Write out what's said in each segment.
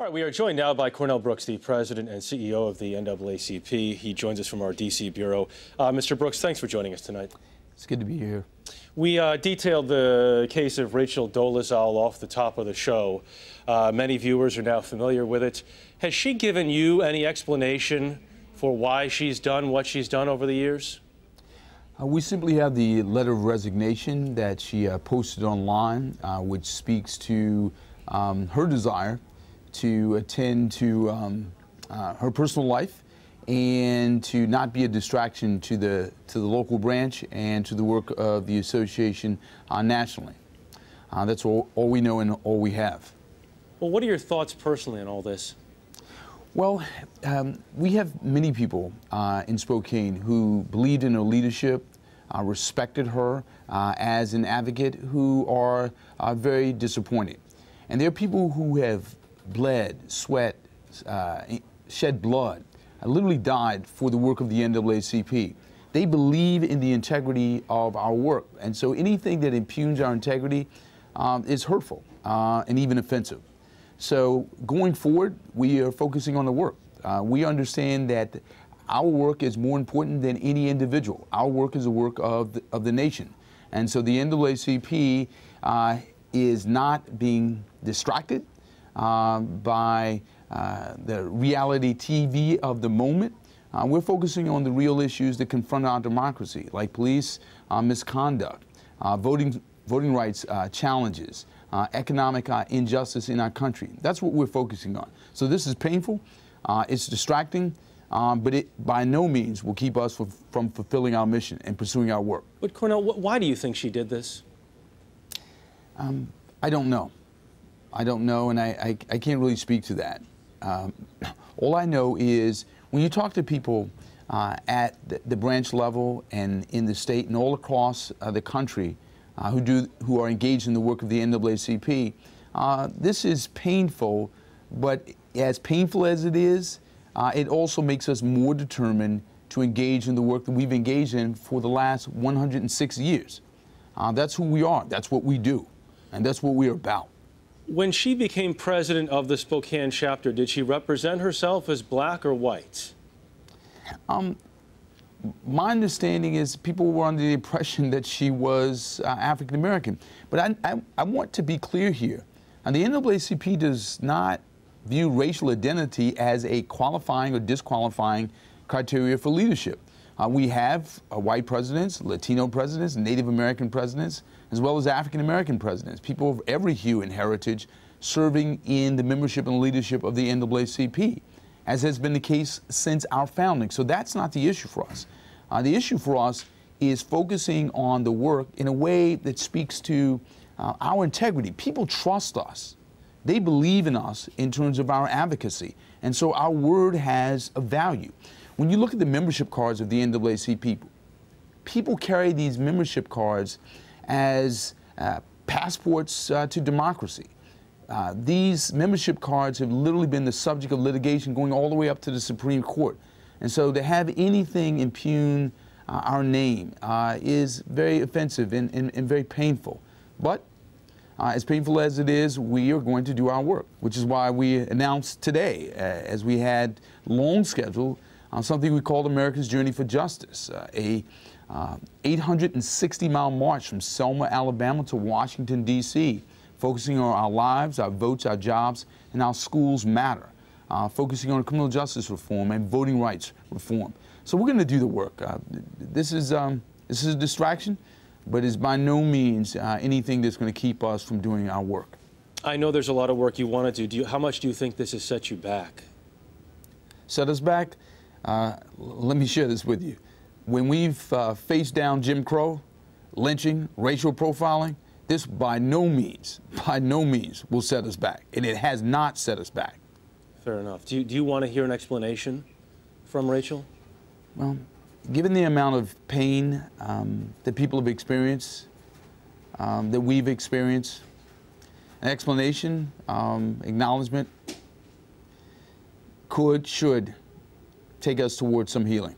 All right, we are joined now by Cornell Brooks, the President and CEO of the NAACP. He joins us from our D.C. bureau. Mr. Brooks, thanks for joining us tonight. It's good to be here. We detailed the case of Rachel Dolezal off the top of the show. Many viewers are now familiar with it. Has she given you any explanation for why she's done what she's done over the years? We simply have the letter of resignation that she posted online, which speaks to her desire to attend to her personal life and to not be a distraction to the local branch and to the work of the association nationally. That's all we know and all we have. Well, what are your thoughts personally on all this? Well, we have many people in Spokane who believed in her leadership, respected her as an advocate, who are very disappointed. And there are people who have bled, sweat, shed blood, literally died for the work of the NAACP. They believe in the integrity of our work. And so anything that impugns our integrity is hurtful and even offensive. So going forward, we are focusing on the work. We understand that our work is more important than any individual. Our work is the work of the nation. And so the NAACP is not being distracted by the reality TV of the moment. We're focusing on the real issues that confront our democracy, like police misconduct, voting rights challenges, economic injustice in our country. That's what we're focusing on. So this is painful, it's distracting, but it by no means will keep us from fulfilling our mission and pursuing our work. But Cornell, why do you think she did this? I don't know. I don't know, and I can't really speak to that. All I know is when you talk to people at the branch level and in the state and all across the country who are engaged in the work of the NAACP, this is painful, but as painful as it is, it also makes us more determined to engage in the work that we've engaged in for the last 106 years. That's who we are, that's what we do, and that's what we're about. When she became president of the Spokane chapter, did she represent herself as black or white? My understanding is people were under the impression that she was African American. But I want to be clear here. And the NAACP does not view racial identity as a qualifying or disqualifying criteria for leadership. We have white presidents, Latino presidents, Native American presidents, as well as African American presidents, people of every hue and heritage serving in the membership and leadership of the NAACP, as has been the case since our founding. So that's not the issue for us. The issue for us is focusing on the work in a way that speaks to our integrity. People trust us. They believe in us in terms of our advocacy. And so our word has a value. When you look at the membership cards of the NAACP, people carry these membership cards as passports to democracy. These membership cards have literally been the subject of litigation going all the way up to the Supreme Court. And so to have anything impugn our name is very offensive and very painful. But as painful as it is, we are going to do our work, which is why we announced today, as we had long scheduled, something we called America's Journey for Justice, a 860-mile march from Selma, Alabama to Washington, D.C., focusing on our lives, our votes, our jobs, and our schools matter, focusing on criminal justice reform and voting rights reform. So we're going to do the work. This is a distraction, but it's by no means anything that's going to keep us from doing our work. I know there's a lot of work you want to do. How much do you think this has set you back? Set us back? Let me share this with you. When we've faced down Jim Crow, lynching, racial profiling, this by no means will set us back. And it has not set us back. Fair enough. Do you want to hear an explanation from Rachel? Well, given the amount of pain that people have experienced, that we've experienced, an explanation, acknowledgement should take us towards some healing.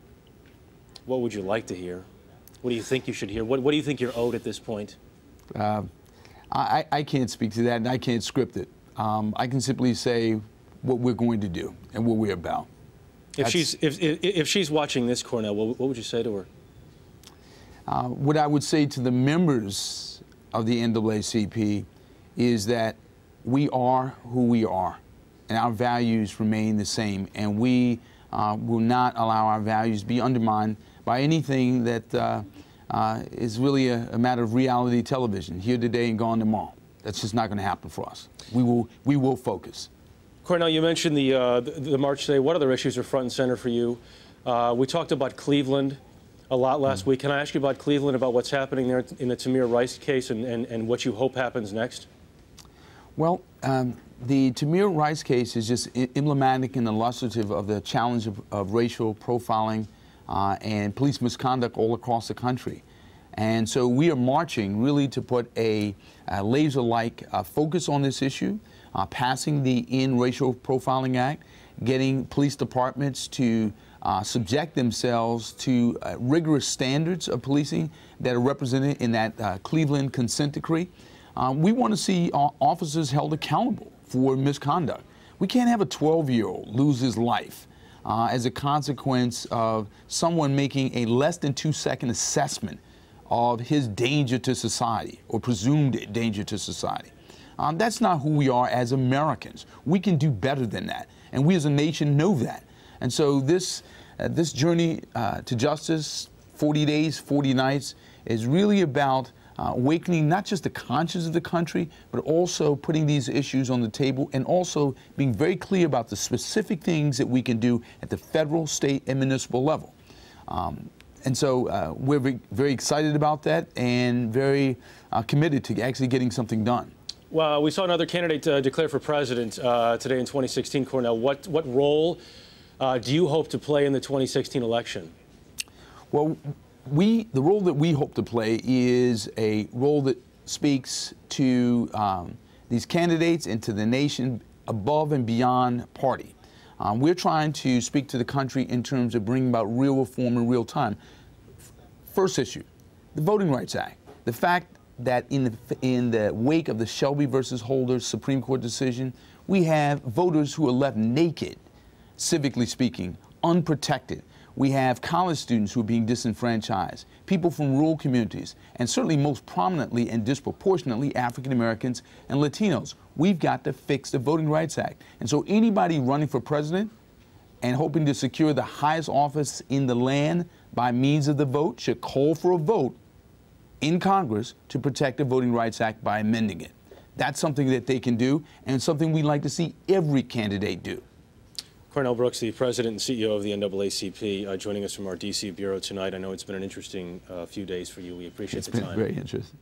What would you like to hear? What do you think you should hear? What do you think you're owed at this point? I can't speak to that, and I can't script it. I can simply say what we're going to do and what we're about. If she's watching this, Cornell, what would you say to her? What I would say to the members of the NAACP is that we are who we are, and our values remain the same, and we will not allow our values to be undermined by anything that is really a matter of reality television, here today and gone tomorrow. That's just not going to happen for us. We will focus. Cornell, you mentioned the march today. What other issues are front and center for you? We talked about Cleveland a lot last week. Can I ask you about Cleveland, about what's happening there in the Tamir Rice case and what you hope happens next? Well, the Tamir Rice case is just emblematic and illustrative of the challenge of racial profiling and police misconduct all across the country. And so we are marching really to put a laser-like focus on this issue, passing the End Racial Profiling Act, getting police departments to subject themselves to rigorous standards of policing that are represented in that Cleveland consent decree. We want to see officers held accountable for misconduct. We can't have a 12-year-old lose his life as a consequence of someone making a less than 2-second assessment of his danger to society or presumed danger to society. That's not who we are as Americans. We can do better than that, and we as a nation know that. And so this journey to justice, 40 days, 40 nights, is really about awakening not just the conscience of the country, but also putting these issues on the table and also being very clear about the specific things that we can do at the federal, state, and municipal level. And so we're very excited about that and very committed to actually getting something done. Well, we saw another candidate declare for president today in 2016, Cornell. What role do you hope to play in the 2016 election? Well, the role that we hope to play is a role that speaks to these candidates and to the nation above and beyond party. We're trying to speak to the country in terms of bringing about real reform in real time. First issue, the Voting Rights Act. The fact that in the wake of the Shelby versus Holder Supreme Court decision, we have voters who are left naked, civically speaking, unprotected. We have college students who are being disenfranchised, people from rural communities, and certainly most prominently and disproportionately African Americans and Latinos. We've got to fix the Voting Rights Act. And so anybody running for president and hoping to secure the highest office in the land by means of the vote should call for a vote in Congress to protect the Voting Rights Act by amending it. That's something that they can do, and something we'd like to see every candidate do. Cornell Brooks, the president and CEO of the NAACP, joining us from our D.C. bureau tonight. I know it's been an interesting few days for you. We appreciate the time. It's been very interesting.